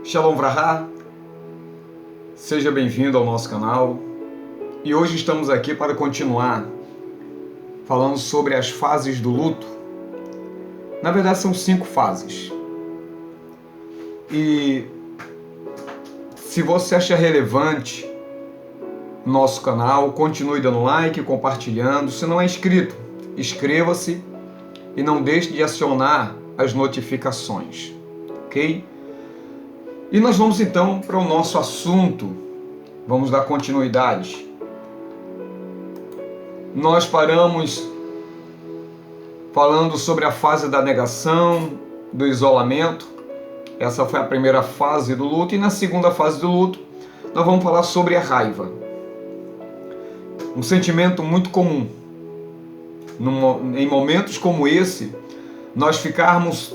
Shalom Vrahá, seja bem-vindo ao nosso canal e hoje estamos aqui para continuar falando sobre as fases do luto. Na verdade são 5 fases e se você acha relevante nosso canal, continue dando like, compartilhando. Se não é inscrito, inscreva-se e não deixe de acionar as notificações, ok? E nós vamos então para o nosso assunto, vamos dar continuidade. Nós paramos falando sobre a fase da negação, do isolamento. Essa foi a primeira fase do luto. E na segunda fase do luto, nós vamos falar sobre a raiva. Um sentimento muito comum. Em momentos como esse, nós ficarmos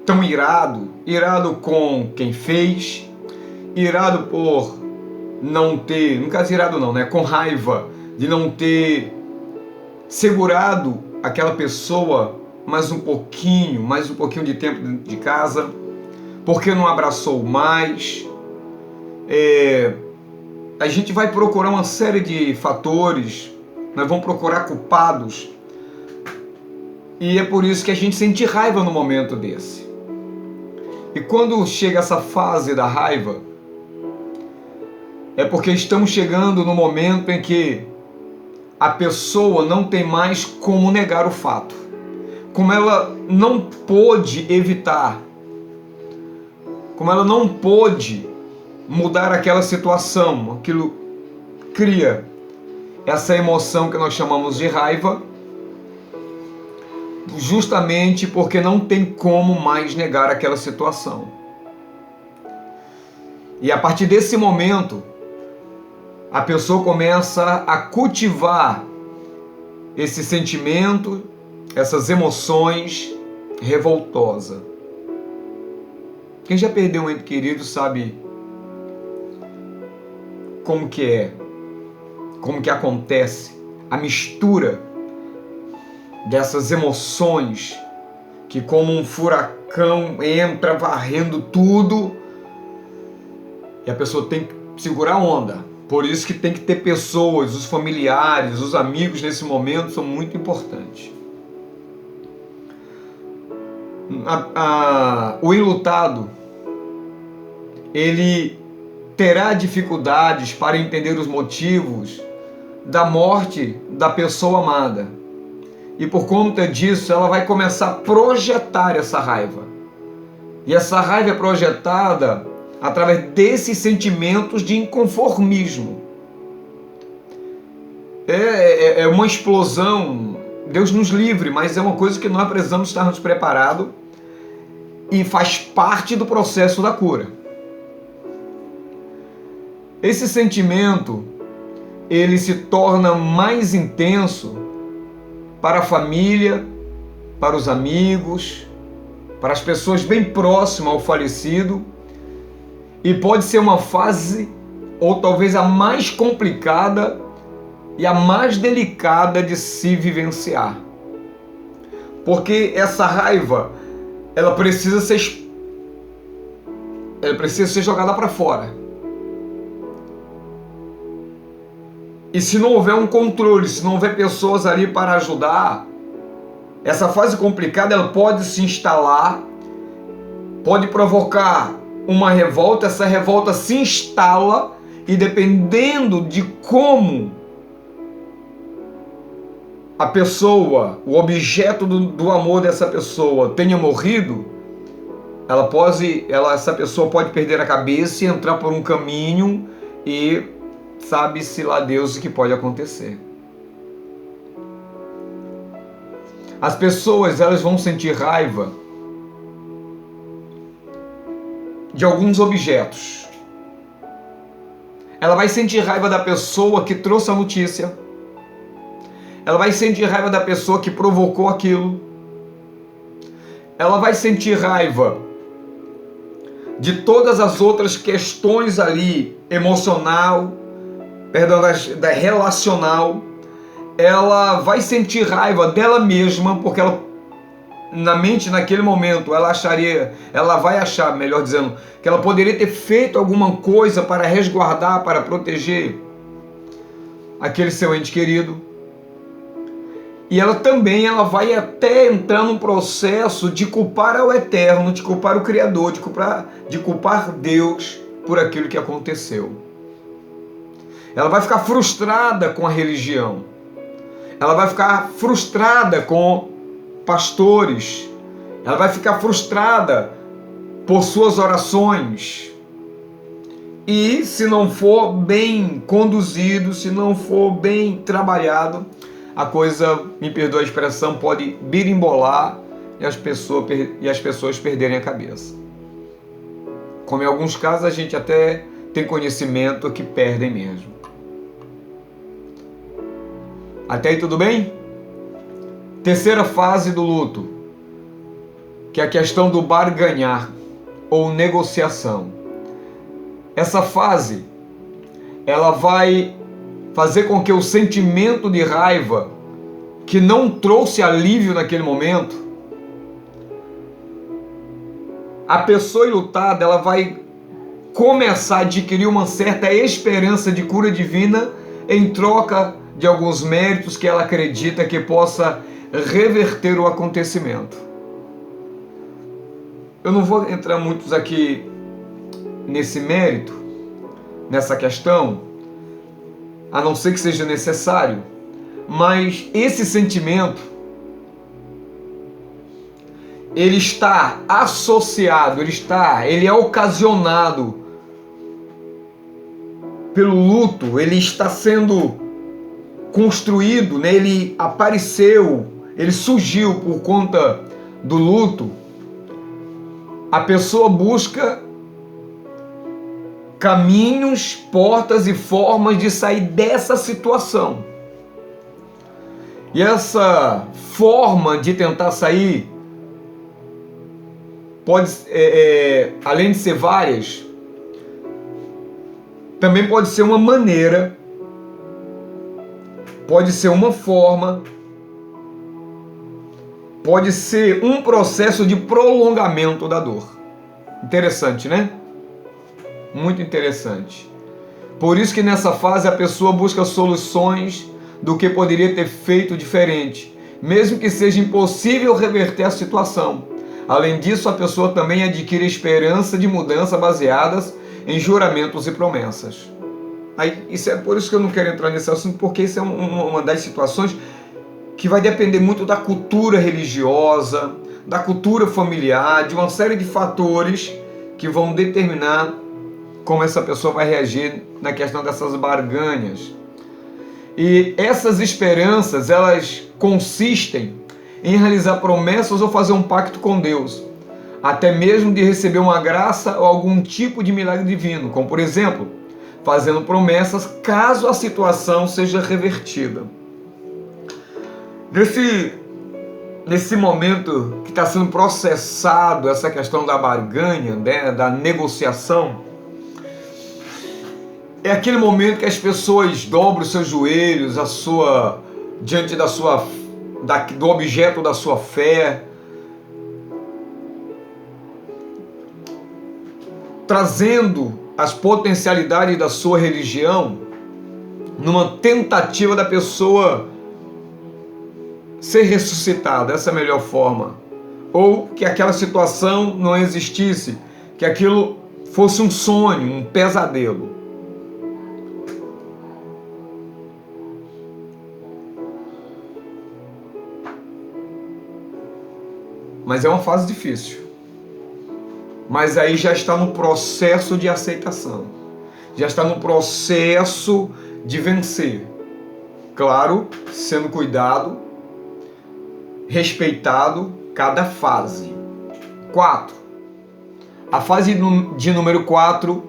tão irado com quem fez, irado por não ter, no caso irado não, né? Com raiva de não ter segurado aquela pessoa mais um pouquinho de tempo dentro de casa, porque não abraçou mais. A gente vai procurar uma série de fatores, nós vamos procurar culpados, e é por isso que a gente sente raiva no momento desse. E quando chega essa fase da raiva, é porque estamos chegando no momento em que a pessoa não tem mais como negar o fato. Como ela não pôde evitar, como ela não pôde mudar aquela situação, aquilo cria essa emoção que nós chamamos de raiva, justamente porque não tem como mais negar aquela situação. E a partir desse momento, a pessoa começa a cultivar esse sentimento, essas emoções revoltosas. Quem já perdeu um ente querido sabe como que é, como que acontece a mistura dessas emoções que, como um furacão, entra varrendo tudo e a pessoa tem que segurar a onda. Por isso que tem que ter pessoas, os familiares, os amigos nesse momento são muito importantes. O enlutado, ele terá dificuldades para entender os motivos da morte da pessoa amada. E por conta disso, ela vai começar a projetar essa raiva. E essa raiva é projetada através desses sentimentos de inconformismo. É uma explosão, Deus nos livre, mas é uma coisa que nós precisamos estarmos preparados e faz parte do processo da cura. Esse sentimento, ele se torna mais intenso para a família, para os amigos, para as pessoas bem próximas ao falecido, e pode ser uma fase, ou talvez a mais complicada e a mais delicada de se vivenciar. Porque essa raiva, ela precisa ser jogada para fora. E se não houver um controle, se não houver pessoas ali para ajudar, essa fase complicada ela pode se instalar, pode provocar uma revolta, essa revolta se instala e dependendo de como a pessoa, o objeto do amor dessa pessoa tenha morrido, essa pessoa pode perder a cabeça e entrar por um caminho e sabe-se lá Deus o que pode acontecer. As pessoas, elas vão sentir raiva de alguns objetos. Ela vai sentir raiva da pessoa que trouxe a notícia. Ela vai sentir raiva da pessoa que provocou aquilo. Ela vai sentir raiva de todas as outras questões ali, da relacional. Ela vai sentir raiva dela mesma, porque ela na mente naquele momento, ela vai achar, melhor dizendo, que ela poderia ter feito alguma coisa para resguardar, para proteger aquele seu ente querido. E ela vai até entrar num processo de culpar ao Eterno, de culpar o Criador, de culpar Deus por aquilo que aconteceu. Ela vai ficar frustrada com a religião. Ela vai ficar frustrada com pastores. Ela vai ficar frustrada por suas orações. E se não for bem conduzido, se não for bem trabalhado, a coisa, me perdoa a expressão, pode birimbolar e as pessoas perderem a cabeça. Como em alguns casos a gente até tem conhecimento que perdem mesmo. Até aí tudo bem? Terceira fase do luto, que é a questão do barganhar ou negociação. Essa fase, ela vai fazer com que o sentimento de raiva, que não trouxe alívio naquele momento, a pessoa enlutada, ela vai começar a adquirir uma certa esperança de cura divina em troca de alguns méritos que ela acredita que possa reverter o acontecimento. Eu não vou entrar muitos aqui nesse mérito, nessa questão, a não ser que seja necessário, mas esse sentimento, ele está associado, ele é ocasionado pelo luto, ele está sendo construído, né? Ele apareceu, ele surgiu por conta do luto. A pessoa busca caminhos, portas e formas de sair dessa situação. E essa forma de tentar sair pode, além de ser várias, também pode ser uma maneira, pode ser uma forma, pode ser um processo de prolongamento da dor. Interessante, né? Muito interessante. Por isso que nessa fase a pessoa busca soluções do que poderia ter feito diferente, mesmo que seja impossível reverter a situação. Além disso, a pessoa também adquire esperança de mudança baseadas em juramentos e promessas. Isso é por isso que eu não quero entrar nesse assunto, porque isso é uma das situações que vai depender muito da cultura religiosa, da cultura familiar, de uma série de fatores que vão determinar como essa pessoa vai reagir na questão dessas barganhas. E essas esperanças, elas consistem em realizar promessas ou fazer um pacto com Deus, até mesmo de receber uma graça ou algum tipo de milagre divino, como por exemplo, fazendo promessas caso a situação seja revertida. Nesse momento que está sendo processado essa questão da barganha, né, da negociação, é aquele momento que as pessoas dobram os seus joelhos diante do objeto da sua fé, trazendo as potencialidades da sua religião, numa tentativa da pessoa ser ressuscitada, essa é a melhor forma, ou que aquela situação não existisse, que aquilo fosse um sonho, um pesadelo. Mas é uma fase difícil. Mas aí já está no processo de aceitação. Já está no processo de vencer. Claro, sendo cuidado, respeitado cada fase. 4. A fase de número 4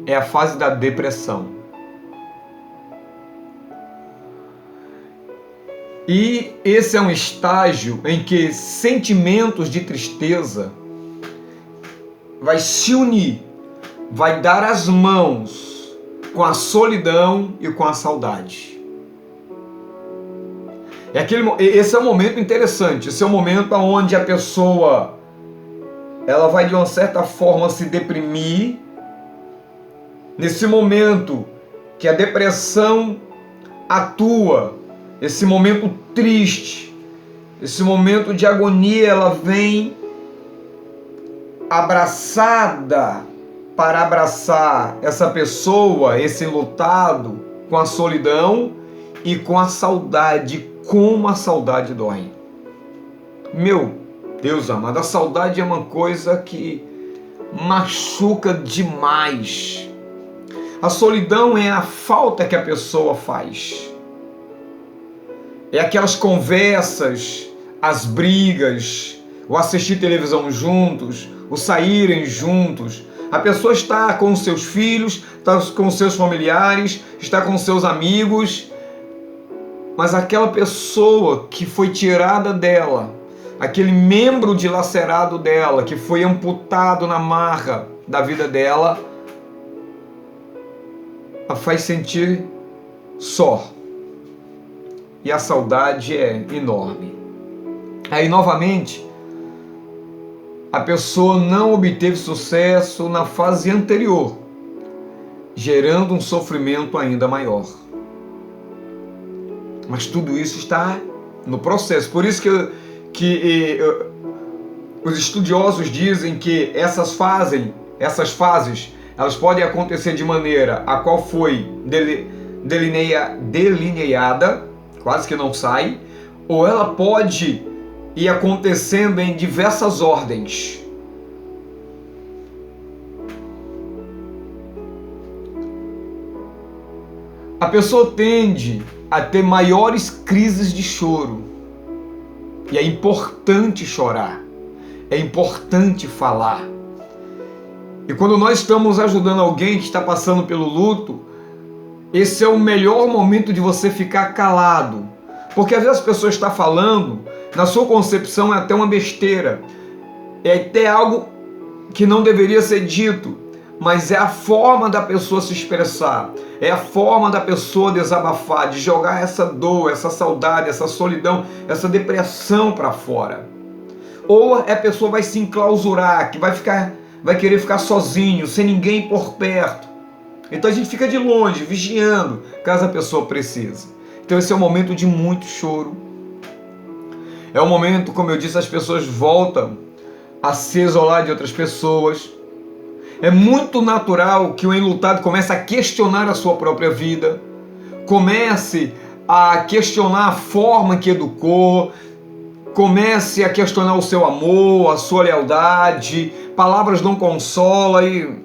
é a fase da depressão. E esse é um estágio em que sentimentos de tristeza vai se unir, vai dar as mãos com a solidão e com a saudade. Esse é um momento interessante, esse é um momento onde a pessoa ela vai de uma certa forma se deprimir. Nesse momento que a depressão atua, esse momento triste, esse momento de agonia, ela vem abraçada para abraçar essa pessoa, esse enlutado, com a solidão e com a saudade. Como a saudade dói. Meu Deus amado, a saudade é uma coisa que machuca demais. A solidão é a falta que a pessoa faz. É aquelas conversas, as brigas, o assistir televisão juntos, o saírem juntos. A pessoa está com os seus filhos, está com os seus familiares, está com os seus amigos, mas aquela pessoa que foi tirada dela, aquele membro dilacerado dela, que foi amputado na marra da vida dela, a faz sentir só. E a saudade é enorme. Aí, novamente, a pessoa não obteve sucesso na fase anterior, gerando um sofrimento ainda maior. Mas tudo isso está no processo. Por isso que os estudiosos dizem que essas fases, elas podem acontecer de maneira a qual foi delineada, quase que não sai, ou ela pode ir acontecendo em diversas ordens. A pessoa tende a ter maiores crises de choro. E é importante chorar. É importante falar. E quando nós estamos ajudando alguém que está passando pelo luto, esse é o melhor momento de você ficar calado. Porque às vezes a pessoa está falando, na sua concepção é até uma besteira. É até algo que não deveria ser dito. Mas é a forma da pessoa se expressar, é a forma da pessoa desabafar, de jogar essa dor, essa saudade, essa solidão, essa depressão para fora. Ou a pessoa vai se enclausurar, que vai querer ficar sozinho, sem ninguém por perto. Então a gente fica de longe, vigiando, caso a pessoa precise. Então esse é um momento de muito choro. É um momento, como eu disse, as pessoas voltam a se isolar de outras pessoas. É muito natural que o enlutado comece a questionar a sua própria vida, comece a questionar a forma que educou, comece a questionar o seu amor, a sua lealdade, palavras não consolam e...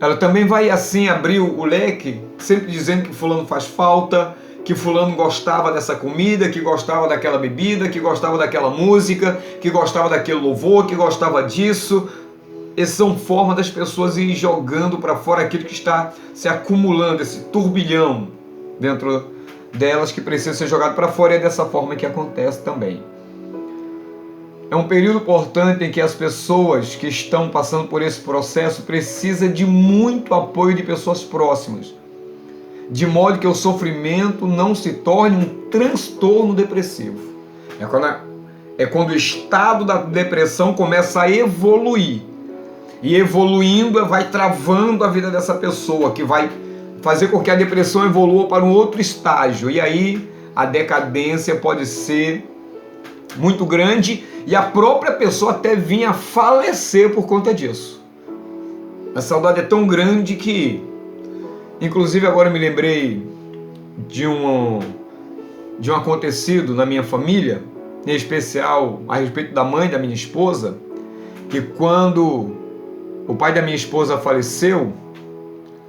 Ela também vai assim abrir o leque, sempre dizendo que fulano faz falta, que fulano gostava dessa comida, que gostava daquela bebida, que gostava daquela música, que gostava daquele louvor, que gostava disso. Essas são formas das pessoas irem jogando para fora aquilo que está se acumulando, esse turbilhão dentro delas que precisa ser jogado para fora, e é dessa forma que acontece também. É um período importante em que as pessoas que estão passando por esse processo precisam de muito apoio de pessoas próximas, de modo que o sofrimento não se torne um transtorno depressivo. É quando o estado da depressão começa a evoluir. E evoluindo, vai travando a vida dessa pessoa, que vai fazer com que a depressão evolua para um outro estágio. E aí a decadência pode ser muito grande e a própria pessoa até vir a falecer por conta disso. A saudade é tão grande que... Inclusive agora eu me lembrei de um acontecido na minha família, em especial a respeito da mãe da minha esposa, que quando o pai da minha esposa faleceu,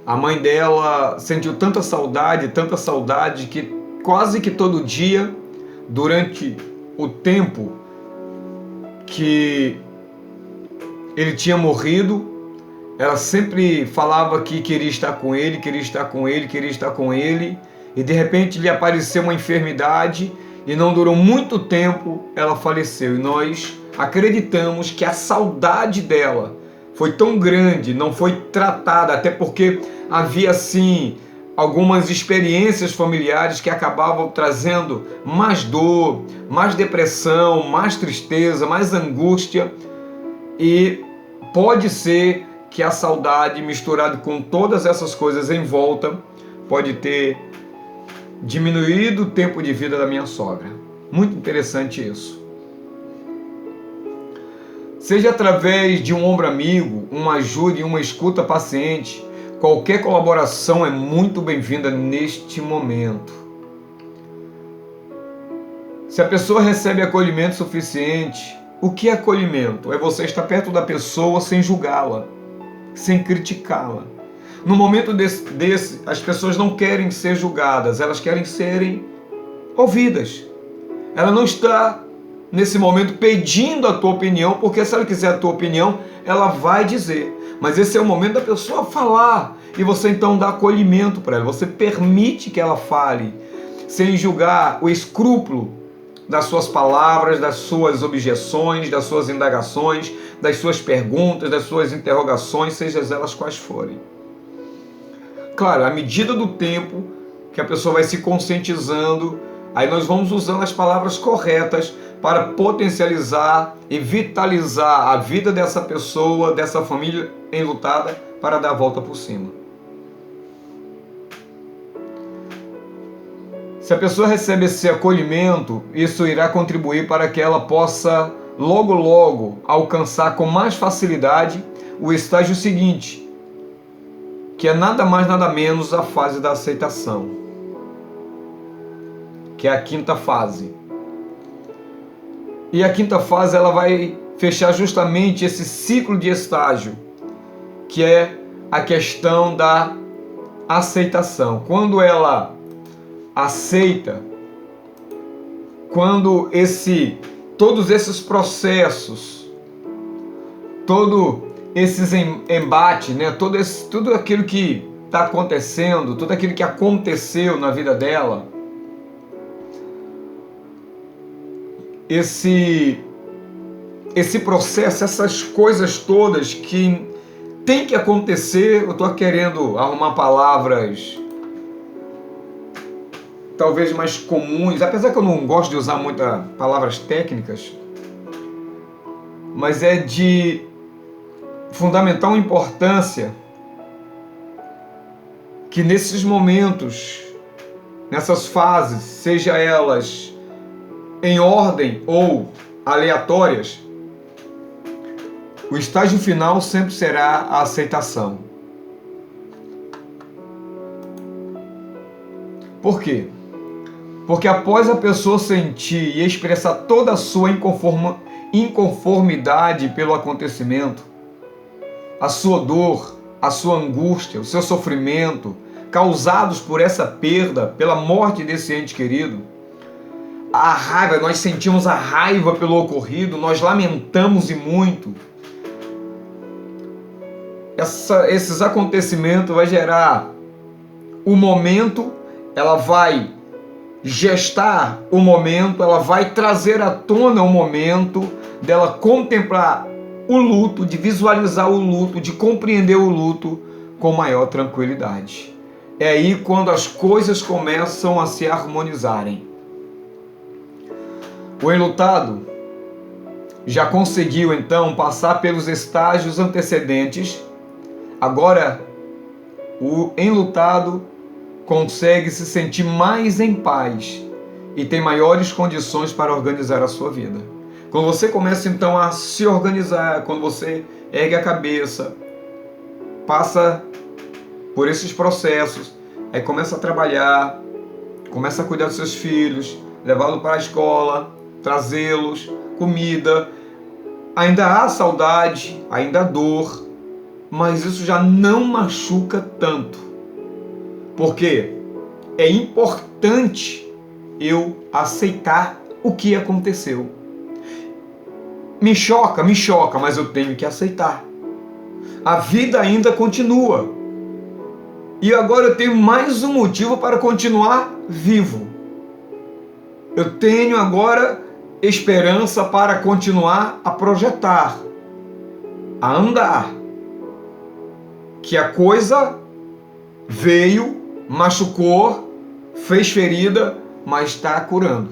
a mãe dela sentiu tanta saudade que quase que todo dia, durante o tempo que ele tinha morrido, ela sempre falava que queria estar com ele, e de repente lhe apareceu uma enfermidade e não durou muito tempo, ela faleceu. E nós acreditamos que a saudade dela foi tão grande, não foi tratada, até porque havia assim algumas experiências familiares que acabavam trazendo mais dor, mais depressão, mais tristeza, mais angústia, e pode ser que a saudade misturada com todas essas coisas em volta pode ter diminuído o tempo de vida da minha sogra. Muito interessante isso. Seja através de um ombro amigo, uma ajuda e uma escuta paciente, qualquer colaboração é muito bem-vinda neste momento. Se a pessoa recebe acolhimento suficiente, o que é acolhimento? É você estar perto da pessoa sem julgá-la, sem criticá-la. No momento desse, as pessoas não querem ser julgadas, elas querem serem ouvidas. Ela não está, nesse momento, pedindo a tua opinião, porque se ela quiser a tua opinião, ela vai dizer. Mas esse é o momento da pessoa falar, e você então dá acolhimento para ela, você permite que ela fale, sem julgar o escrúpulo das suas palavras, das suas objeções, das suas indagações, das suas perguntas, das suas interrogações, sejam elas quais forem. Claro, à medida do tempo que a pessoa vai se conscientizando, aí nós vamos usando as palavras corretas para potencializar e vitalizar a vida dessa pessoa, dessa família enlutada, para dar a volta por cima. Se a pessoa recebe esse acolhimento, isso irá contribuir para que ela possa logo logo alcançar com mais facilidade o estágio seguinte, que é nada mais nada menos a fase da aceitação, que é a quinta fase. E a quinta fase ela vai fechar justamente esse ciclo de estágio, que é a questão da aceitação. Quando ela aceita, quando todos esses processos, todo esses embates, né, tudo aquilo que está acontecendo, tudo aquilo que aconteceu na vida dela, esse processo, essas coisas todas que tem que acontecer, eu estou querendo arrumar palavras talvez mais comuns, apesar que eu não gosto de usar muitas palavras técnicas, mas é de fundamental importância que nesses momentos, nessas fases, seja elas em ordem ou aleatórias, o estágio final sempre será a aceitação. Por quê? Porque após a pessoa sentir e expressar toda a sua inconformidade pelo acontecimento, a sua dor, a sua angústia, o seu sofrimento, causados por essa perda, pela morte desse ente querido, a raiva, nós sentimos a raiva pelo ocorrido, nós lamentamos e muito. Esses acontecimentos vai gerar o momento, ela vai gestar o momento, ela vai trazer à tona o momento dela contemplar o luto, de visualizar o luto, de compreender o luto com maior tranquilidade. É aí quando as coisas começam a se harmonizarem. O enlutado já conseguiu então passar pelos estágios antecedentes. Agora o enlutado consegue se sentir mais em paz e tem maiores condições para organizar a sua vida. Quando você começa então a se organizar, quando você ergue a cabeça, passa por esses processos, aí começa a trabalhar, começa a cuidar dos seus filhos, levá-los para a escola, trazê-los, comida, ainda há saudade, ainda há dor, mas isso já não machuca tanto. Porque é importante eu aceitar o que aconteceu. Me choca, mas eu tenho que aceitar. A vida ainda continua. E agora eu tenho mais um motivo para continuar vivo. Eu tenho agora esperança para continuar a projetar, a andar. Que a coisa veio, machucou, fez ferida, mas está curando.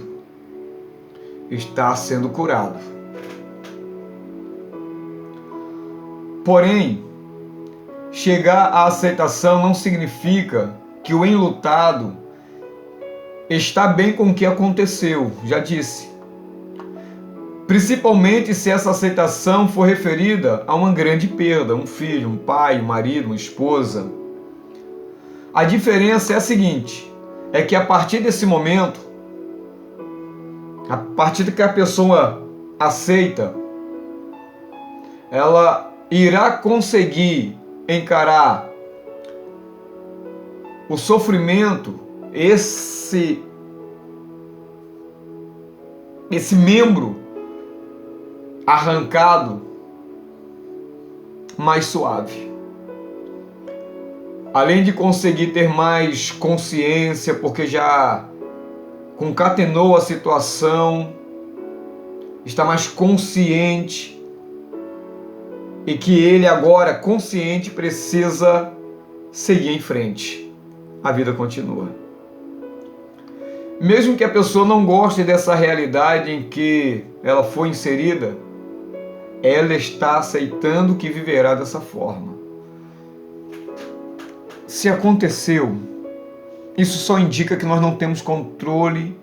Está sendo curado. Porém, chegar à aceitação não significa que o enlutado está bem com o que aconteceu, já disse. Principalmente se essa aceitação for referida a uma grande perda, um filho, um pai, um marido, uma esposa. A diferença é a seguinte, é que a partir desse momento, a partir de que a pessoa aceita, ela irá conseguir encarar o sofrimento, esse membro arrancado mais suave. Além de conseguir ter mais consciência, porque já concatenou a situação, está mais consciente e que ele agora, consciente, precisa seguir em frente. A vida continua. Mesmo que a pessoa não goste dessa realidade em que ela foi inserida, ela está aceitando que viverá dessa forma. Se aconteceu, isso só indica que nós não temos controle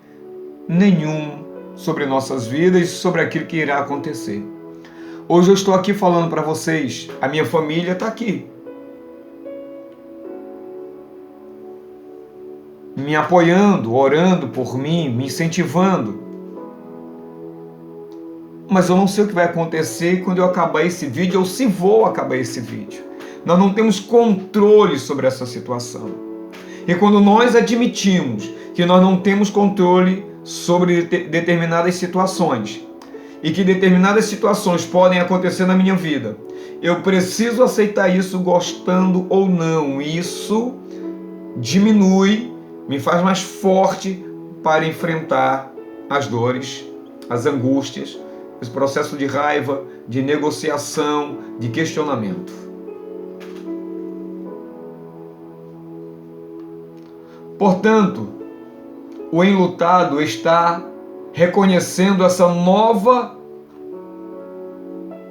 nenhum sobre nossas vidas e sobre aquilo que irá acontecer. Hoje eu estou aqui falando para vocês, a minha família está aqui, me apoiando, orando por mim, me incentivando. Mas eu não sei o que vai acontecer quando eu acabar esse vídeo ou se vou acabar esse vídeo. Nós não temos controle sobre essa situação. E quando nós admitimos que nós não temos controle sobre determinadas situações e que determinadas situações podem acontecer na minha vida, eu preciso aceitar isso gostando ou não. Isso diminui, me faz mais forte para enfrentar as dores, as angústias, esse processo de raiva, de negociação, de questionamento. Portanto, o enlutado está reconhecendo essa nova,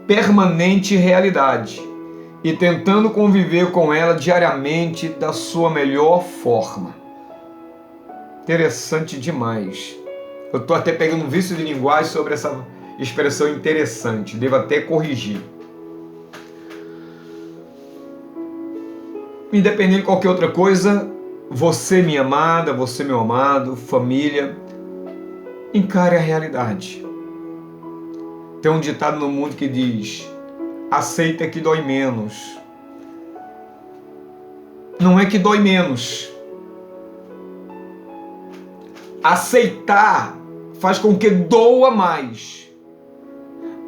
permanente realidade e tentando conviver com ela diariamente da sua melhor forma. Interessante demais. Eu estou até pegando um vício de linguagem sobre essa expressão interessante, devo até corrigir. Independente de qualquer outra coisa, você, minha amada, você, meu amado, família, encare a realidade. Tem um ditado no mundo que diz: aceita que dói menos. Não é que dói menos. Aceitar faz com que doa mais.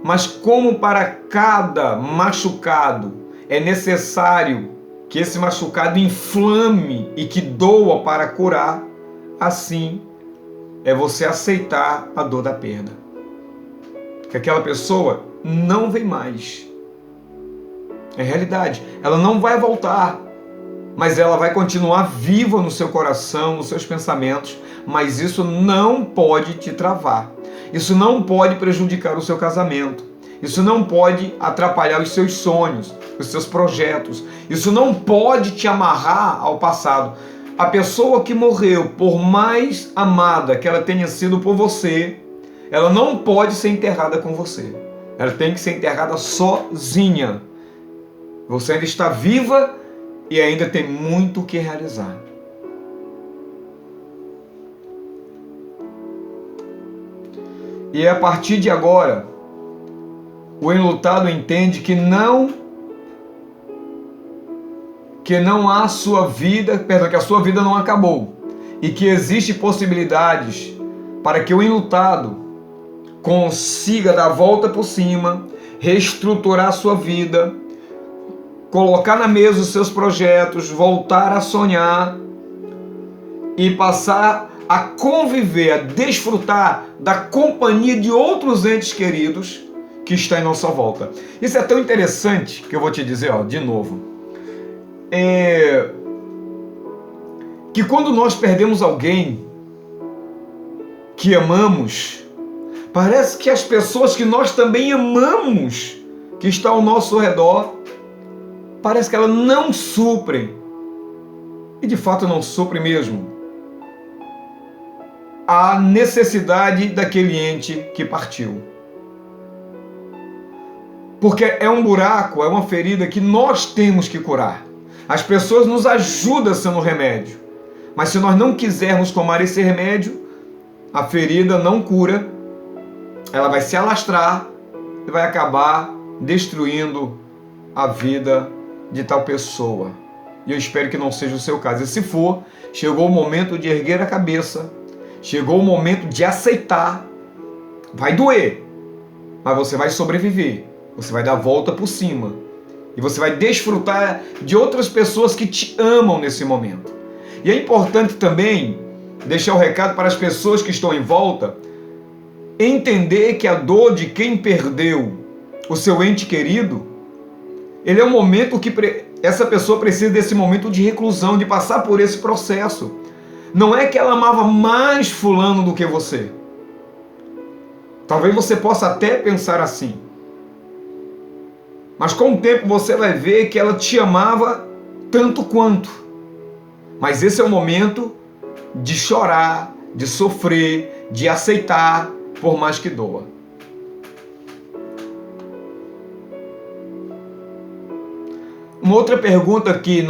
Mas como para cada machucado é necessário que esse machucado inflame e que doa para curar, assim é você aceitar a dor da perda. Que aquela pessoa não vem mais. É realidade. Ela não vai voltar, mas ela vai continuar viva no seu coração, nos seus pensamentos, mas isso não pode te travar. Isso não pode prejudicar o seu casamento. Isso não pode atrapalhar os seus sonhos, os seus projetos. Isso não pode te amarrar ao passado. A pessoa que morreu, por mais amada que ela tenha sido por você, ela não pode ser enterrada com você. Ela tem que ser enterrada sozinha. Você ainda está viva e ainda tem muito o que realizar. E a partir de agora, o enlutado entende que não há sua vida, que a sua vida não acabou e que existem possibilidades para que o enlutado consiga dar a volta por cima, reestruturar a sua vida, colocar na mesa os seus projetos, voltar a sonhar e passar a conviver, a desfrutar da companhia de outros entes queridos que estão em nossa volta. Isso é tão interessante que eu vou te dizer, de novo. que quando nós perdemos alguém que amamos, parece que as pessoas que nós também amamos, que estão ao nosso redor, parece que elas não suprem, e de fato não suprem mesmo, a necessidade daquele ente que partiu. Porque é um buraco, é uma ferida que nós temos que curar. As pessoas nos ajudam sendo remédio, mas se nós não quisermos tomar esse remédio, a ferida não cura, ela vai se alastrar e vai acabar destruindo a vida de tal pessoa. E eu espero que não seja o seu caso. E se for, chegou o momento de erguer a cabeça, chegou o momento de aceitar. Vai doer, mas você vai sobreviver. Você vai dar a volta por cima. E você vai desfrutar de outras pessoas que te amam nesse momento. E é importante também deixar o recado para as pessoas que estão em volta, entender que a dor de quem perdeu o seu ente querido, ele é um momento que essa pessoa precisa desse momento de reclusão, de passar por esse processo. Não é que ela amava mais fulano do que você. Talvez você possa até pensar assim. Mas com o tempo você vai ver que ela te amava tanto quanto. Mas esse é o momento de chorar, de sofrer, de aceitar, por mais que doa. Uma outra pergunta que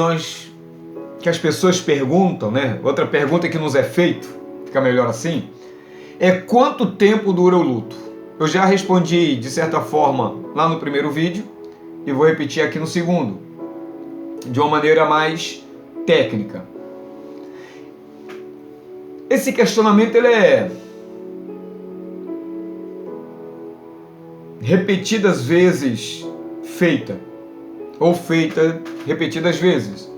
as pessoas perguntam, né? Outra pergunta que nos é feita, fica melhor assim, é quanto tempo dura o luto? Eu já respondi de certa forma lá no primeiro vídeo e vou repetir aqui no segundo, de uma maneira mais técnica. Esse questionamento ele é repetidas vezes feita repetidas vezes.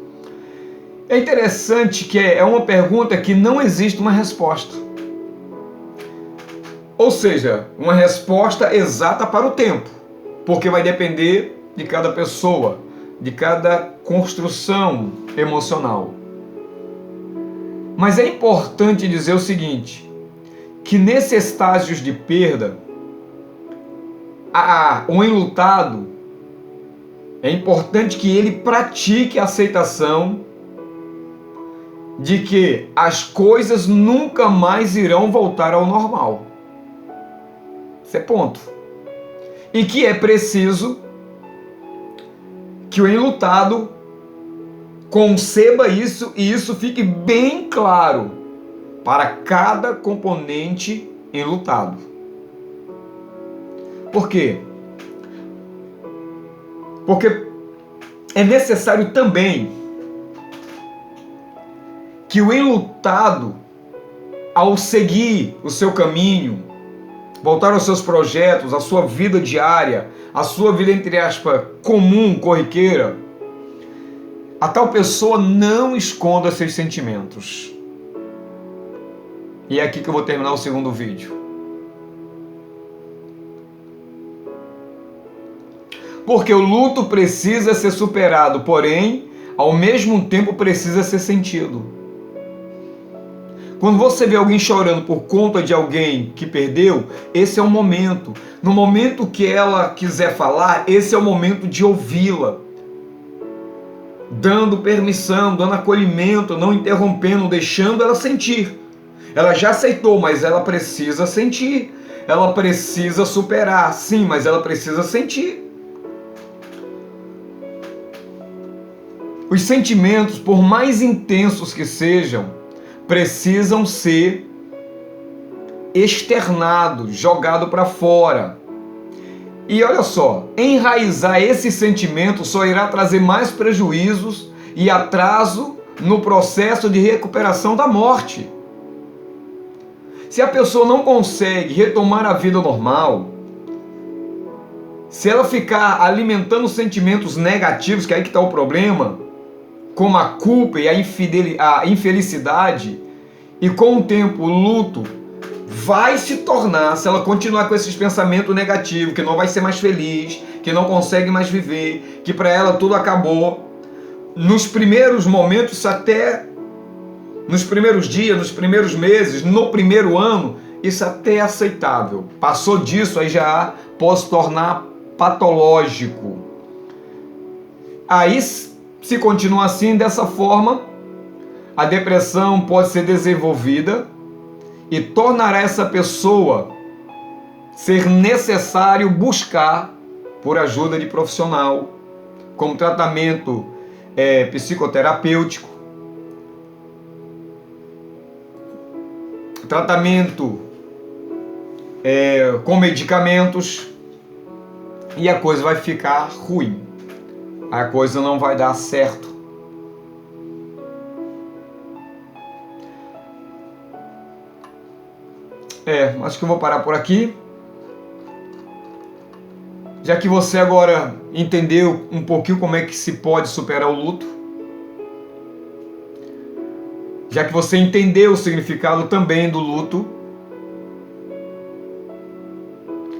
É interessante que é uma pergunta que não existe uma resposta. Ou seja, uma resposta exata para o tempo, porque vai depender de cada pessoa, de cada construção emocional. Mas é importante dizer o seguinte, que nesses estágios de perda, o enlutado, é importante que ele pratique a aceitação de que as coisas nunca mais irão voltar ao normal. Esse é ponto. E que é preciso que o enlutado conceba isso e isso fique bem claro para cada componente enlutado. Por quê? Porque é necessário também que o enlutado, ao seguir o seu caminho, voltar aos seus projetos, à sua vida diária, à sua vida, entre aspas, comum, corriqueira, a tal pessoa não esconda seus sentimentos. E é aqui que eu vou terminar o segundo vídeo. Porque o luto precisa ser superado, porém, ao mesmo tempo precisa ser sentido. Quando você vê alguém chorando por conta de alguém que perdeu, esse é o momento. No momento que ela quiser falar, esse é o momento de ouvi-la. Dando permissão, dando acolhimento, não interrompendo, deixando ela sentir. Ela já aceitou, mas ela precisa sentir. Ela precisa superar, sim, mas ela precisa sentir. Os sentimentos, por mais intensos que sejam, precisam ser externados, jogados para fora. E olha só, enraizar esse sentimento só irá trazer mais prejuízos e atraso no processo de recuperação da morte. Se a pessoa não consegue retomar a vida normal, se ela ficar alimentando sentimentos negativos, que é aí que está o problema, como a culpa e a infelicidade, e com o tempo o luto vai se tornar, se ela continuar com esses pensamentos negativos, que não vai ser mais feliz, que não consegue mais viver, que para ela tudo acabou, nos primeiros momentos até Nos primeiros dias, nos primeiros meses, no primeiro ano, isso até é aceitável. Passou disso, aí já pode se tornar patológico. Aí, se continuar assim, dessa forma, a depressão pode ser desenvolvida e tornará essa pessoa ser necessário buscar por ajuda de profissional, como tratamento psicoterapêutico, tratamento com medicamentos, e a coisa vai ficar ruim, a coisa não vai dar certo. Acho que eu vou parar por aqui. Já que você agora entendeu um pouquinho como é que se pode superar o luto, já que você entendeu o significado também do luto,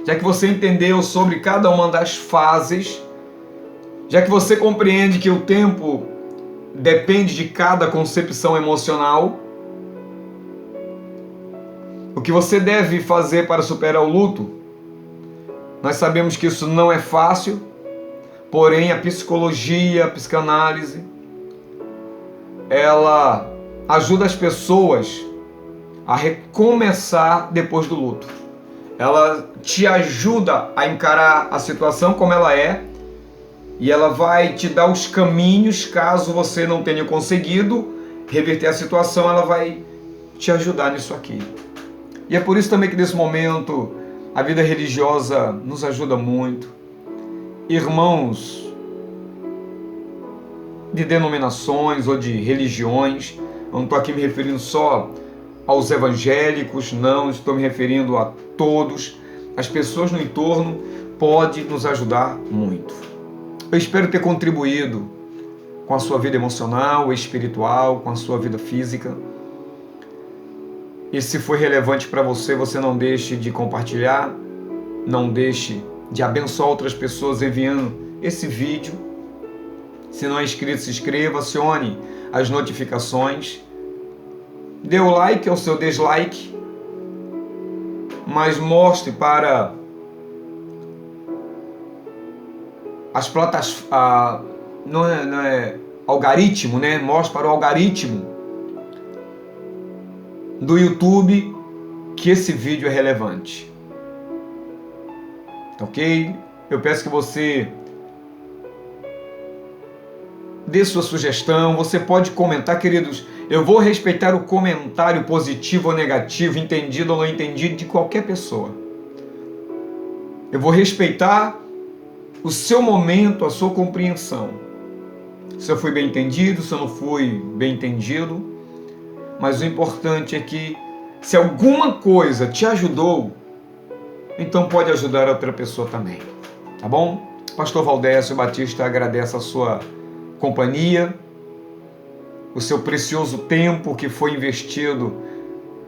já que você entendeu sobre cada uma das fases, já que você compreende que o tempo depende de cada concepção emocional, o que você deve fazer para superar o luto? Nós sabemos que isso não é fácil, porém a psicologia, a psicanálise, ela ajuda as pessoas a recomeçar depois do luto. Ela te ajuda a encarar a situação como ela é e ela vai te dar os caminhos caso você não tenha conseguido reverter a situação, ela vai te ajudar nisso aqui. E é por isso também que nesse momento a vida religiosa nos ajuda muito. Irmãos de denominações ou de religiões, eu não estou aqui me referindo só aos evangélicos, não, estou me referindo a todos. As pessoas no entorno podem nos ajudar muito. Eu espero ter contribuído com a sua vida emocional, espiritual, com a sua vida física. E se foi relevante para você, você não deixe de compartilhar, não deixe de abençoar outras pessoas enviando esse vídeo. Se não é inscrito, se inscreva, acione as notificações, dê o like ou seu dislike, mas mostre para as plataformas, não é algoritmo, né? Mostre para o algoritmo do YouTube que esse vídeo é relevante. Ok? Eu peço que você dê sua sugestão, você pode comentar, queridos. Eu vou respeitar o comentário positivo ou negativo, entendido ou não entendido, de qualquer pessoa. Eu vou respeitar o seu momento, a sua compreensão. Se eu fui bem entendido, se eu não fui bem entendido. Mas o importante é que, se alguma coisa te ajudou, então pode ajudar a outra pessoa também. Tá bom? Pastor Valdécio Batista agradece a sua companhia, o seu precioso tempo que foi investido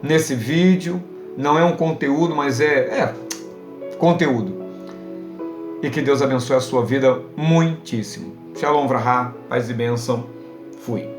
nesse vídeo. Não é um conteúdo, mas é conteúdo. E que Deus abençoe a sua vida muitíssimo. Shalom Vrahá, paz e bênção. Fui.